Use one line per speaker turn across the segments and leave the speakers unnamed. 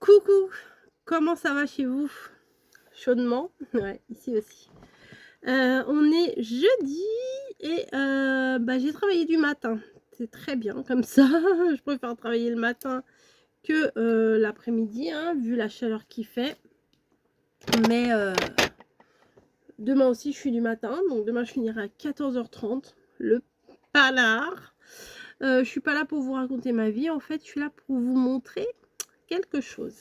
Coucou, comment ça va chez vous? Chaudement? Ouais, ici aussi. On est jeudi et j'ai travaillé du matin. C'est très bien comme ça. Je préfère travailler le matin que, l'après-midi, hein, vu la chaleur qu'il fait. Mais, demain aussi je suis du matin, donc demain je finirai à 14h30, le panard. Je suis pas là pour vous raconter ma vie, en fait, je suis là pour vous montrer quelque chose.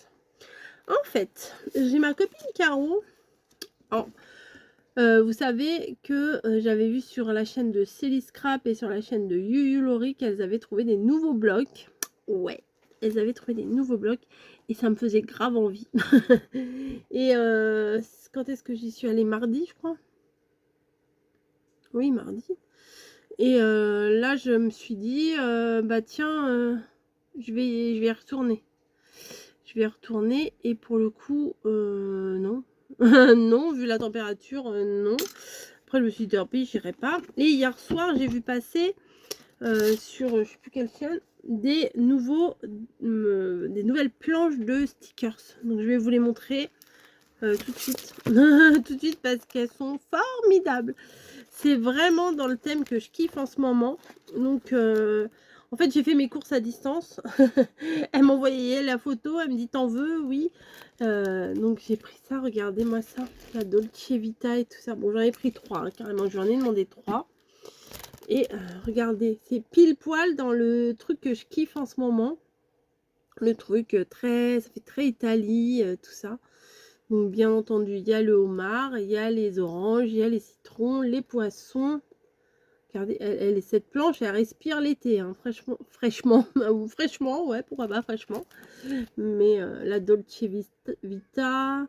En fait, j'ai ma copine Caro. Oh, vous savez que, j'avais vu sur la chaîne de Célie Scrap et sur la chaîne de Yuyu Laurie qu'elles avaient trouvé des nouveaux blocs. Ouais, elles avaient trouvé des nouveaux blocs et ça me faisait grave envie. Et quand est-ce que j'y suis allée? Mardi, je crois? Oui, mardi. Et là, je me suis dit, bah tiens, je vais y retourner. Je vais y retourner et pour le coup, non. Non, vu la température, non. Après, je me suis dit: «Tant pis, j'irai pas» et hier soir, j'ai vu passer, sur, je sais plus quelle chaîne, des nouvelles planches de stickers. Donc je vais vous les montrer, tout de suite. Tout de suite parce qu'elles sont formidables. C'est vraiment dans le thème que je kiffe en ce moment. Donc en fait, j'ai fait mes courses à distance. Elle m'envoyait la photo, elle me dit: «Tu veux?» «Oui». Donc j'ai pris ça, regardez-moi ça, la Dolce Vita et tout ça. Bon, j'en ai pris 3 hein, carrément, je lui en ai demandé 3 et regardez, c'est pile poil dans le truc que je kiffe en ce moment. Le truc, très ça fait très Italie, tout ça. Donc bien entendu, il y a le homard, il y a les oranges, il y a les citrons, les poissons. Regardez, cette planche, elle respire l'été, hein, fraîchement ou fraîchement, ouais, pourquoi pas fraîchement. Mais la Dolce Vita,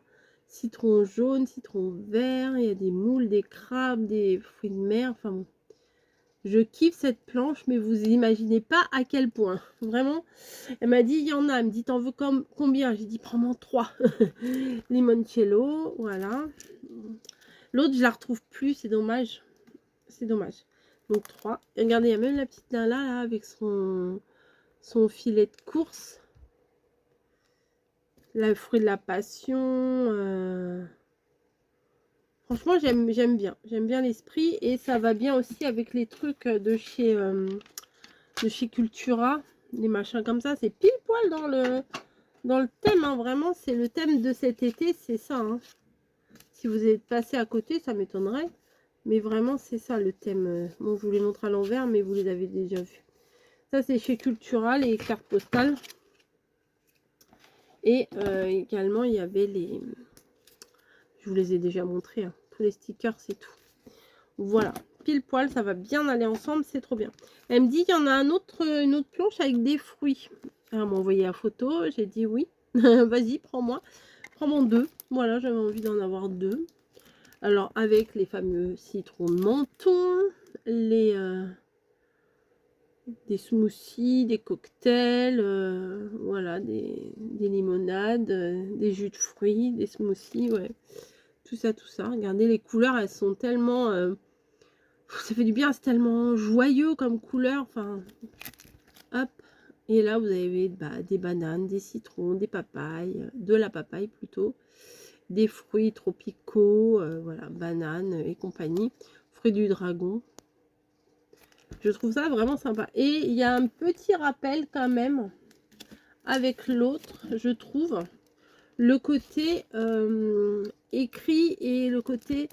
citron jaune, citron vert, il y a des moules, des crabes, des fruits de mer, enfin bon. Je kiffe cette planche, mais vous imaginez pas à quel point. Vraiment, elle m'a dit: «Il y en a». Elle me dit: «Tu veux comme combien?» J'ai dit: «Prends-moi 3». Limoncello, voilà. L'autre, je la retrouve plus, c'est dommage. C'est dommage. Donc 3. Et regardez, il y a même la petite Nala là avec son filet de course. Le fruit de la passion. Franchement, j'aime bien. J'aime bien l'esprit et ça va bien aussi avec les trucs de chez Cultura. Les machins comme ça, c'est pile poil dans le thème. Hein, vraiment, c'est le thème de cet été, c'est ça. Hein. Si vous êtes passé à côté, ça m'étonnerait. Mais vraiment, c'est ça le thème. Bon, je vous les montre à l'envers, mais vous les avez déjà vus. Ça, c'est chez Cultura, les cartes postales. Et également, il y avait les... Je vous les ai déjà montrés, hein, tous les stickers, c'est tout. Voilà, pile poil, ça va bien aller ensemble, c'est trop bien. Elle me dit qu'il y en a une autre planche avec des fruits. Elle m'a envoyé la photo, j'ai dit oui. Vas-y, prends-moi. Prends-moi 2. Voilà, j'avais envie d'en avoir 2. Alors, avec les fameux citrons de menton, des smoothies, des cocktails, voilà, des limonades, des jus de fruits, des smoothies, ouais. Tout ça, tout ça. Regardez, les couleurs, elles sont tellement... ça fait du bien, c'est tellement joyeux comme couleur. Enfin, hop. Et là, vous avez des bananes, des citrons, des papayes, de la papaye plutôt, des fruits tropicaux, voilà, bananes et compagnie, fruits du dragon. Je trouve ça vraiment sympa. Et il y a un petit rappel quand même avec l'autre, je trouve. Le côté écrit et le côté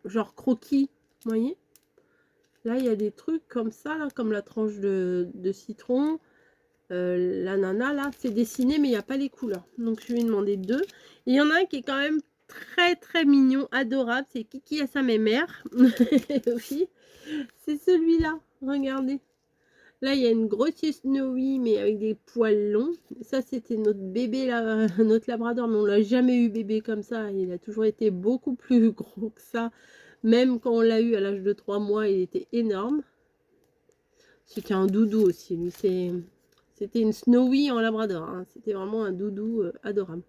genre croquis, vous voyez. Là, il y a des trucs comme ça, là, comme la tranche de citron. L'ananas, là, c'est dessiné, mais il n'y a pas les couleurs. Donc, je lui ai demandé 2. Et il y en a un qui est quand même très, très mignon, adorable. C'est Kiki à sa mémère. Oui, c'est celui-là. Regardez. Là, il y a une grosse Snowy, mais avec des poils longs. Ça, c'était notre bébé, là, notre labrador, mais on l'a jamais eu bébé comme ça. Il a toujours été beaucoup plus gros que ça. Même quand on l'a eu à l'âge de 3 mois, il était énorme. C'était un doudou aussi, lui. C'était une Snowy en labrador. Hein. C'était vraiment un doudou adorable.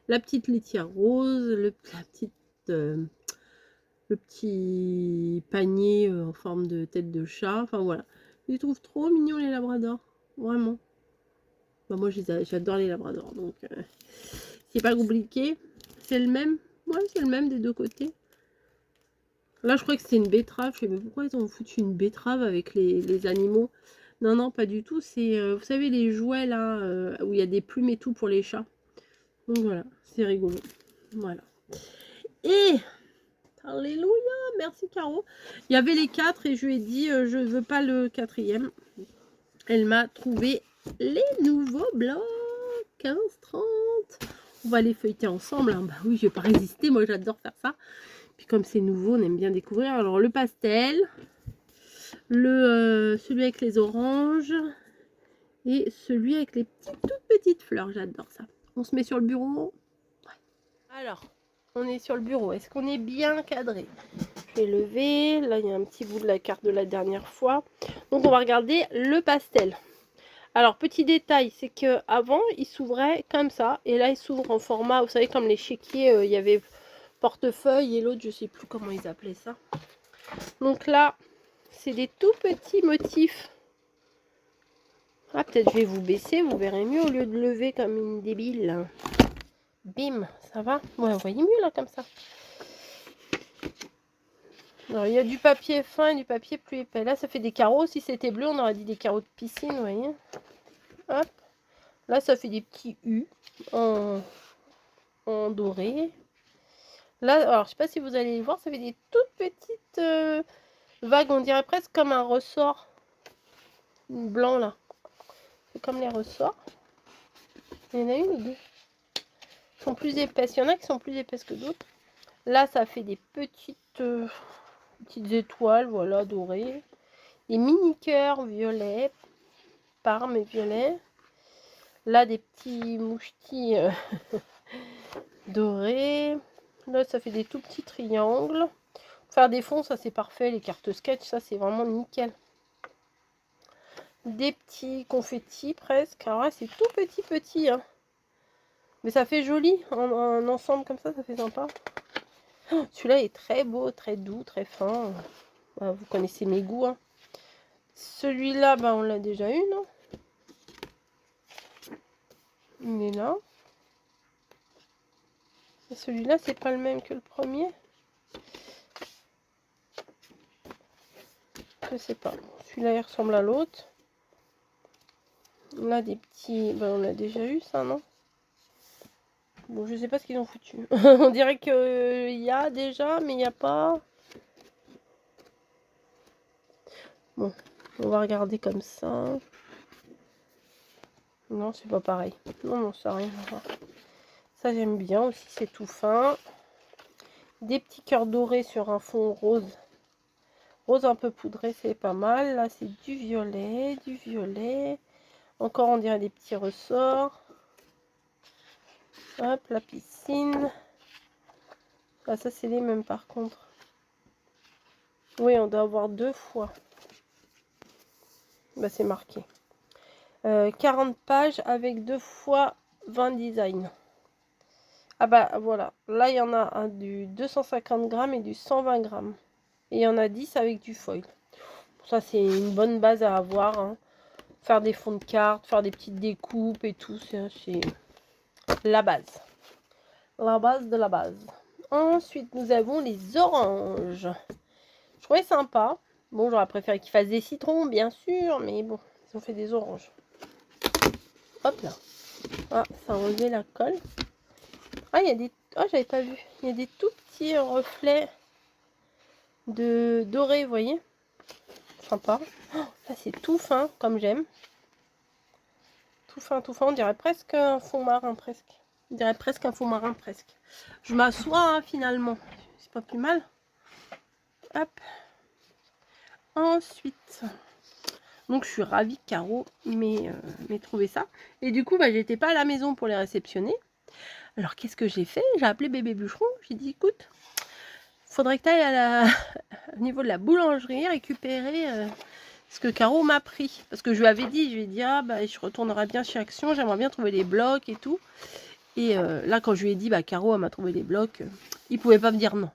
La petite laitière rose, le petit panier en forme de tête de chat. Enfin, voilà. Je les trouve trop mignons, les labradors. Vraiment. Enfin, moi, j'adore les labradors, donc c'est pas compliqué. C'est le même. Ouais, c'est le même des deux côtés. Là, je crois que c'est une betterave. Je sais pas pourquoi ils ont foutu une betterave avec les animaux. Non, non, pas du tout. C'est, vous savez, les jouets, là, où il y a des plumes et tout pour les chats. Donc, voilà, c'est rigolo. Voilà. Et, alléluia, merci Caro. Il y avait les 4 et je lui ai dit, je veux pas le 4e. Elle m'a trouvé les nouveaux blocs. 15, 30. On va les feuilleter ensemble. Hein. Bah oui, je vais pas résister. Moi, j'adore faire ça. Puis comme c'est nouveau, on aime bien découvrir. Alors, le pastel. Celui avec les oranges. Et celui avec les toutes petites fleurs. J'adore ça. On se met sur le bureau. Ouais. Alors, on est sur le bureau. Est-ce qu'on est bien cadré? Je vais lever. Là, il y a un petit bout de la carte de la dernière fois. Donc, on va regarder le pastel. Alors, petit détail, c'est que avant il s'ouvrait comme ça. Et là, il s'ouvre en format, vous savez, comme les chéquiers, il y avait portefeuille et l'autre, je sais plus comment ils appelaient ça. Donc là, c'est des tout petits motifs. Ah, peut-être je vais vous baisser, vous verrez mieux au lieu de lever comme une débile. Bim, ça va? Ouais, vous voyez mieux là, comme ça. Alors, il y a du papier fin et du papier plus épais. Là, ça fait des carreaux. Si c'était bleu, on aurait dit des carreaux de piscine, vous voyez. Hop. Là, ça fait des petits U en doré. Là, alors, je sais pas si vous allez le voir, ça fait des toutes petites vagues. On dirait presque comme un ressort blanc, là. C'est comme les ressorts. Il y en a une ou deux. Ils sont plus épaisses. Il y en a qui sont plus épaisses que d'autres. Là, ça fait des petites étoiles, voilà, dorées. Des mini cœurs violets. Parme et violet. Là, des petits mouchetis dorés. Là, ça fait des tout petits triangles. Faire des fonds, ça c'est parfait. Les cartes sketch, ça c'est vraiment nickel. Des petits confettis presque. Alors là, c'est tout petit. Hein. Mais ça fait joli. En ensemble comme ça fait sympa. Oh, celui-là est très beau, très doux, très fin. Vous connaissez mes goûts. Hein. Celui-là, on l'a déjà eu, non? Il est là. Celui-là, c'est pas le même que le premier. Je sais pas. Celui-là, il ressemble à l'autre. Là, des petits... on l'a déjà eu, ça, non? Bon, je sais pas ce qu'ils ont foutu. On dirait qu'il y a déjà, mais il n'y a pas... Bon, on va regarder comme ça. Non, c'est pas pareil. Non, ça n'a rien à voir. Ça, j'aime bien aussi, c'est tout fin. Des petits cœurs dorés sur un fond rose. Rose un peu poudré, c'est pas mal. Là, c'est du violet, du violet. Encore, on dirait des petits ressorts. Hop, la piscine. Ah, ça, c'est les mêmes par contre. Oui, on doit avoir 2 fois. C'est marqué. 40 pages avec 2 fois 20 designs. Ah voilà. Là, il y en a un du 250 grammes et du 120 grammes. Et il y en a 10 avec du foil. Ça, c'est une bonne base à avoir. Hein. Faire des fonds de cartes, faire des petites découpes et tout. C'est la base. La base de la base. Ensuite, nous avons les oranges. Je trouvais sympa. Bon, j'aurais préféré qu'ils fassent des citrons, bien sûr. Mais bon, ils ont fait des oranges. Hop là. Ah, ça a enlevé la colle. Ah, il y a des... Ah, j'avais pas vu. Il y a des tout petits reflets de doré, vous voyez. Sympa. Oh, là, c'est tout fin, comme j'aime. Tout fin. On dirait presque un fond marin, presque. On dirait presque un fond marin, presque. Je m'assois, hein, finalement. C'est pas plus mal. Hop. Ensuite... Donc, je suis ravie que Caro m'ait trouvé ça. Et du coup, j'étais pas à la maison pour les réceptionner. Alors, qu'est-ce que j'ai fait? J'ai appelé bébé bûcheron. J'ai dit, écoute, faudrait que tu ailles au niveau de la boulangerie récupérer ce que Caro m'a pris. Parce que je lui avais dit, je retournerai bien chez Action. J'aimerais bien trouver les blocs et tout. Et là, quand je lui ai dit, Caro, elle m'a trouvé les blocs, il pouvait pas me dire non.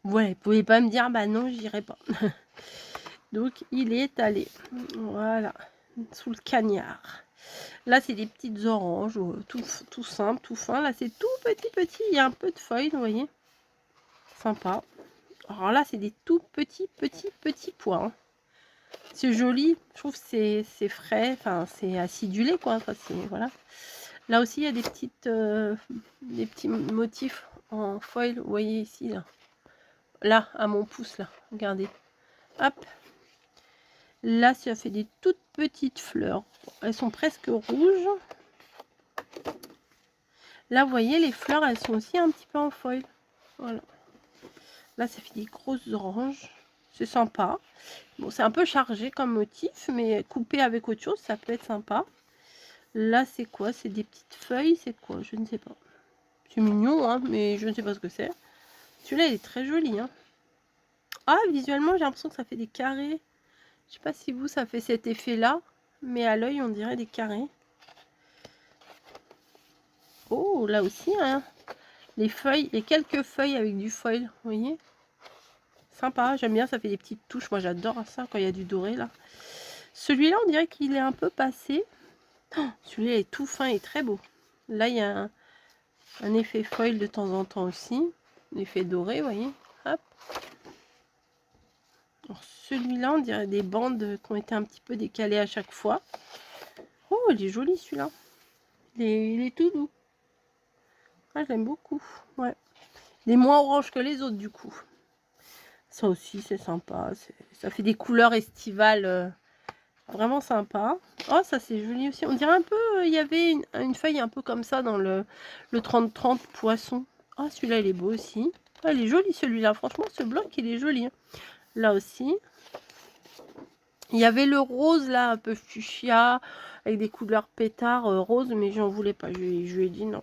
Voilà, il pouvait pas me dire, non, j'irai pas. Donc, il est allé, voilà, sous le cagnard. Là, c'est des petites oranges, tout simple, tout fin. Là, c'est tout petit. Il y a un peu de feuilles, vous voyez. Sympa. Alors là, c'est des tout petits pois. Hein. C'est joli. Je trouve que c'est frais. Enfin, c'est acidulé, quoi. Enfin, voilà. Là aussi, il y a des petits motifs en foil. Vous voyez ici, là. Là, à mon pouce, là. Regardez. Hop. Là, ça fait des toutes petites fleurs. Elles sont presque rouges. Là, vous voyez, les fleurs, elles sont aussi un petit peu en foil. Voilà. Là, ça fait des grosses oranges. C'est sympa. Bon, c'est un peu chargé comme motif, mais coupé avec autre chose, ça peut être sympa. Là, c'est quoi? C'est des petites feuilles. C'est quoi? Je ne sais pas. C'est mignon, hein, mais je ne sais pas ce que c'est. Celui-là, il est très joli. Hein. Ah, visuellement, j'ai l'impression que ça fait des carrés. Je sais pas si vous, ça fait cet effet-là, mais à l'œil, on dirait des carrés. Oh, là aussi, hein. Les feuilles, il y a quelques feuilles avec du foil, vous voyez. Sympa, j'aime bien, ça fait des petites touches. Moi, j'adore ça quand il y a du doré, là. Celui-là, on dirait qu'il est un peu passé. Oh, celui-là est tout fin et très beau. Là, il y a un effet foil de temps en temps aussi. Un effet doré, vous voyez. Hop. Celui-là, on dirait des bandes qui ont été un petit peu décalées à chaque fois. Oh, il est joli, celui-là. Il est tout doux. Ah, je l'aime beaucoup. Ouais. Il est moins orange que les autres, du coup. Ça aussi, c'est sympa. Ça fait des couleurs estivales vraiment sympa. Oh, ça, c'est joli aussi. On dirait un peu, il y avait une feuille un peu comme ça dans le 30-30 poisson. Ah, celui-là, il est beau aussi. Ah, il est joli, celui-là. Franchement, ce bloc, il est joli. Hein. Là aussi. Il y avait le rose, là, un peu fuchsia, avec des couleurs pétard rose, mais j'en voulais pas. Je lui ai dit non.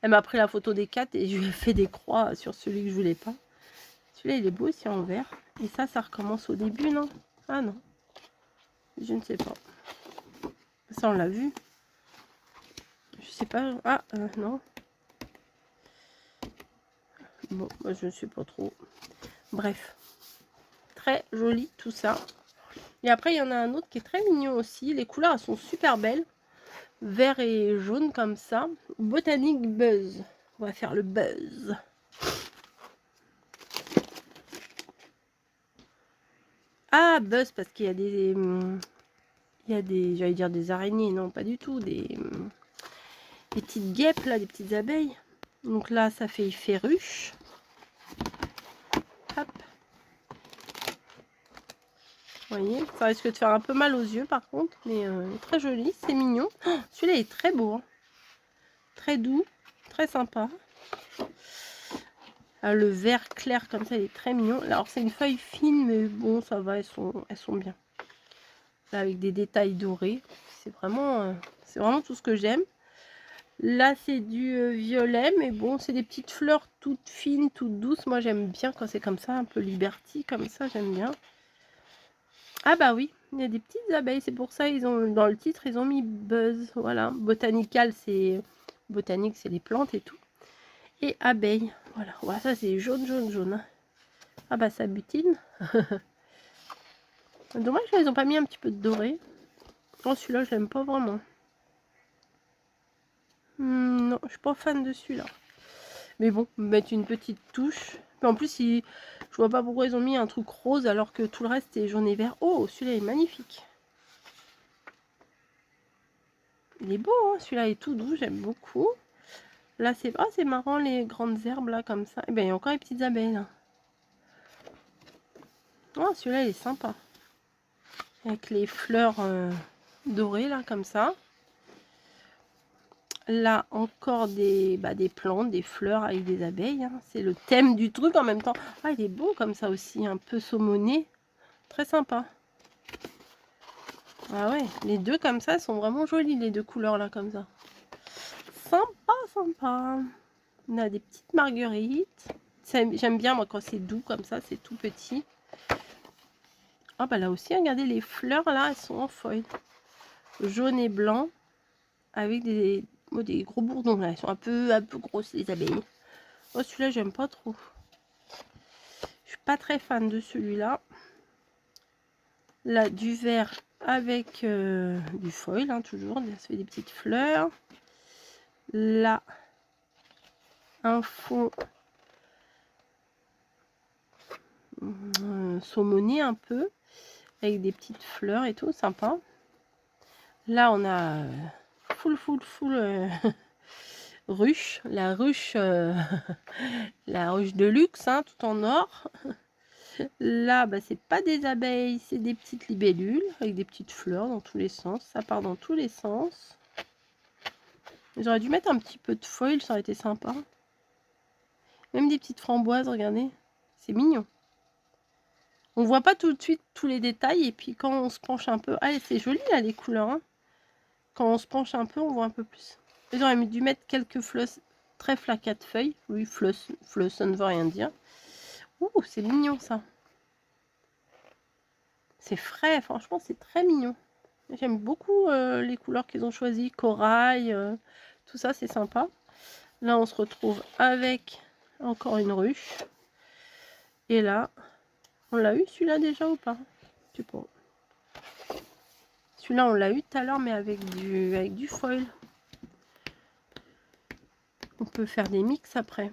Elle m'a pris la photo des 4 et je lui ai fait des croix sur celui que je voulais pas. Celui-là, il est beau aussi en vert. Et ça recommence au début, non? Ah non. Je ne sais pas. Ça, on l'a vu. Je sais pas. Ah, non. Bon, moi, je ne sais pas trop. Bref. Très joli, tout ça. Et après, il y en a un autre qui est très mignon aussi. Les couleurs, elles sont super belles. Vert et jaune comme ça. Botanique Buzz. On va faire le buzz. Ah, buzz, parce qu'il y a des... j'allais dire des araignées. Non, pas du tout. Des petites guêpes, là, des petites abeilles. Donc là, ça fait effet ruche. Hop. Vous voyez, ça risque de faire un peu mal aux yeux par contre, mais très joli, c'est mignon. Oh, celui-là est très beau, hein. Très doux, très sympa. Le vert clair comme ça, il est très mignon. Alors c'est une feuille fine, mais bon, ça va, elles sont bien. Là, avec des détails dorés, c'est vraiment tout ce que j'aime. Là, c'est du violet, mais bon, c'est des petites fleurs toutes fines, toutes douces. Moi, j'aime bien quand c'est comme ça, un peu Liberty, comme ça, j'aime bien. Ah bah oui, il y a des petites abeilles, c'est pour ça ils ont dans le titre ils ont mis buzz, voilà. Botanical, c'est botanique, c'est les plantes et tout. Et abeilles, voilà. Voilà, ça c'est jaune, jaune, jaune. Hein. Ah bah ça butine. Dommage qu'ils n'ont pas mis un petit peu de doré. Oh celui-là je l'aime pas vraiment. Non, je suis pas fan de celui-là. Mais bon, mettre une petite touche. Mais en plus, je vois pas pourquoi ils ont mis un truc rose alors que tout le reste est jaune et vert. Oh, celui-là est magnifique. Il est beau, hein, celui-là est tout doux, j'aime beaucoup. Là, c'est marrant, les grandes herbes, là, comme ça. Et bien, il y a encore les petites abeilles, là. Oh, celui-là, il est sympa. Avec les fleurs dorées, là, comme ça. Là, encore des plantes, des fleurs avec des abeilles. Hein. C'est le thème du truc en même temps. Ah, il est beau, comme ça aussi, un peu saumoné. Très sympa. Ah ouais, les deux, comme ça, sont vraiment jolis, les deux couleurs, là, comme ça. Sympa, sympa. On a des petites marguerites. J'aime bien, moi, quand c'est doux, comme ça, c'est tout petit. Ah bah là aussi, regardez, les fleurs, là, elles sont en foil. Jaune et blanc. Avec des gros bourdons, là. Elles sont un peu grosses, les abeilles. Oh, celui-là, j'aime pas trop. Je suis pas très fan de celui-là. Là, du vert avec du foil, hein, toujours. Ça fait des petites fleurs. Là, un fond saumoné un peu, avec des petites fleurs et tout, sympa. Là, on a full ruche, la ruche de luxe, hein, tout en or. Là, bah, c'est pas des abeilles, c'est des petites libellules avec des petites fleurs dans tous les sens. Ça part dans tous les sens. J'aurais dû mettre un petit peu de foil, ça aurait été sympa. Même des petites framboises, regardez. C'est mignon. On voit pas tout de suite tous les détails. Et puis quand on se penche un peu... Allez, c'est joli là les couleurs. Hein. Quand on se penche un peu, on voit un peu plus. J'aurais dû mettre quelques fleurs trèfle à 4 feuilles. Oui, fleurs, ça ne veut rien dire. Ouh, c'est mignon ça. C'est frais, franchement, c'est très mignon. J'aime beaucoup les couleurs qu'ils ont choisies. Corail, tout ça, c'est sympa. Là, on se retrouve avec encore une ruche. Et là, on l'a eu celui-là déjà ou pas? Je sais pas. Celui-là, on l'a eu tout à l'heure, mais avec du foil. On peut faire des mix après.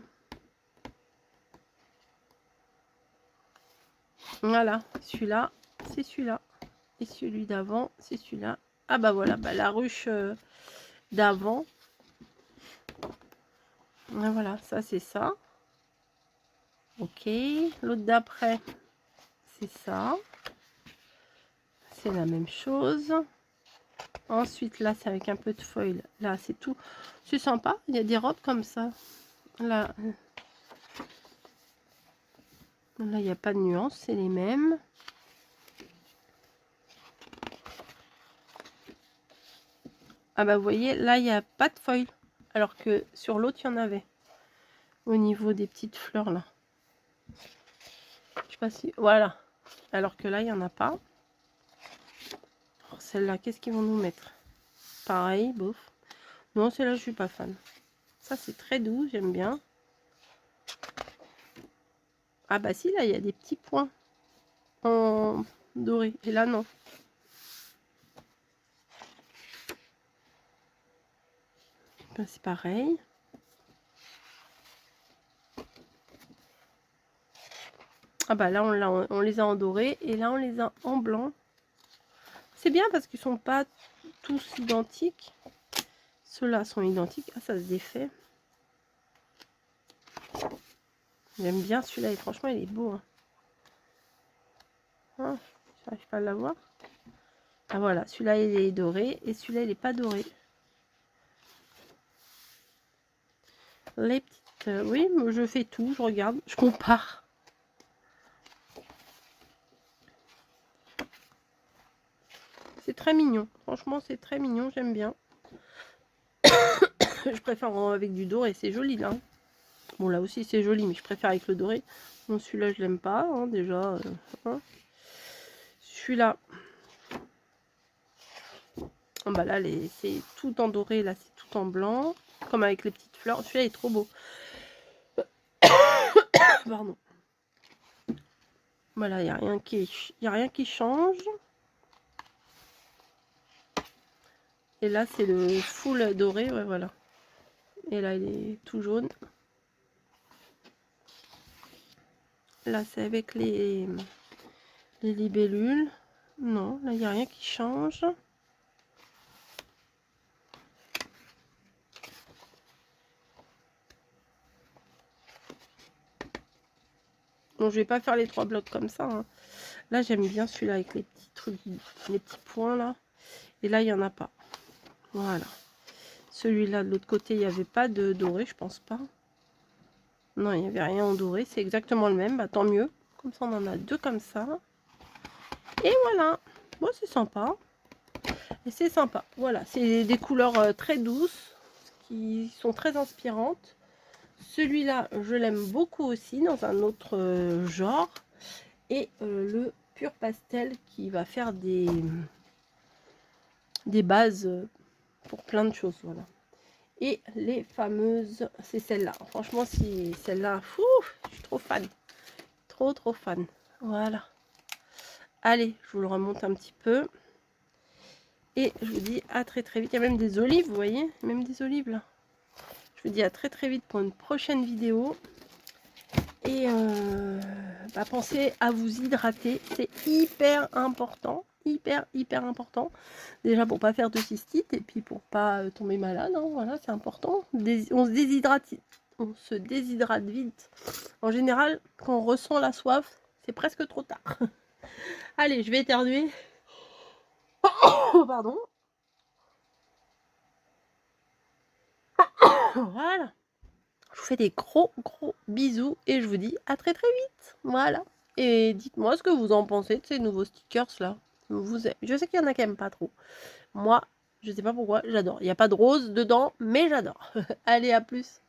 Voilà, celui-là, c'est celui-là. Et celui d'avant, c'est celui-là. Ah bah voilà, bah la ruche d'avant. Voilà, ça c'est ça. Ok, l'autre d'après, c'est ça. C'est la même chose. Ensuite, là, c'est avec un peu de foil. Là, c'est tout. C'est sympa. Il y a des robes comme ça. Là, il n'y a pas de nuance. C'est les mêmes. Ah bah, vous voyez, là, il n'y a pas de foil. Alors que sur l'autre, il y en avait. Au niveau des petites fleurs, là. Je sais pas si... Voilà. Alors que là, il n'y en a pas. Celle-là, qu'est-ce qu'ils vont nous mettre? Pareil, bof. Non, celle-là, je suis pas fan. Ça, c'est très doux, j'aime bien. Ah bah si, là, il y a des petits points en doré. Et là, non. Ben, c'est pareil. Ah bah là, on les a en doré. Et là, on les a en blanc. C'est bien parce qu'ils sont pas tous identiques. Ceux-là sont identiques. Ah, ça se défait. J'aime bien celui-là. Et franchement, il est beau. Hein. Ah, j'arrive pas à l'avoir. Ah voilà, celui-là, il est doré. Et celui-là, il n'est pas doré. Les petites... oui, je fais tout. Je regarde. Je compare. C'est très mignon. Franchement, c'est très mignon. J'aime bien. Je préfère avec du doré. C'est joli, là. Bon, là aussi, c'est joli, mais je préfère avec le doré. Bon, celui-là, je l'aime pas, hein, déjà. Hein. Celui-là... Oh, bah là, c'est tout en doré. Là, c'est tout en blanc. Comme avec les petites fleurs. Celui-là est trop beau. Pardon. Voilà, il n'y a rien qui change. Et là, c'est le full doré. Ouais, voilà. Et là, il est tout jaune. Là, c'est avec les libellules. Non, là, il n'y a rien qui change. Bon, je vais pas faire les 3 blocs comme ça. Hein. Là, j'aime bien celui-là avec les petits trucs, les petits points là. Et là, il n'y en a pas. Voilà. Celui-là, de l'autre côté, il n'y avait pas de doré, je pense pas. Non, il n'y avait rien en doré. C'est exactement le même. Bah, tant mieux. Comme ça, on en a 2 comme ça. Et voilà. Bon, c'est sympa. Et c'est sympa. Voilà. C'est des couleurs très douces qui sont très inspirantes. Celui-là, je l'aime beaucoup aussi dans un autre genre. Et le pur pastel qui va faire des bases pour plein de choses. Voilà. Et les fameuses, c'est celle-là. Franchement, si celle-là, je suis trop fan. Trop fan. Voilà. Allez, je vous le remonte un petit peu. Et je vous dis à très très vite. Il y a même des olives, vous voyez, même des olives là. Je vous dis à très très vite pour une prochaine vidéo. Et pensez à vous hydrater, c'est hyper important, hyper important. Déjà pour pas faire de cystite et puis pour pas tomber malade, hein, voilà, c'est important. On se déshydrate vite. En général, quand on ressent la soif, c'est presque trop tard. Allez, je vais éternuer. Pardon. Voilà. Je vous fais des gros bisous et je vous dis à très vite. Voilà. Et dites-moi ce que vous en pensez de ces nouveaux stickers là. Je sais qu'il y en a qui n'aiment pas trop. Moi, je sais pas pourquoi, j'adore. Il n'y a pas de rose dedans, mais j'adore. Allez, à plus.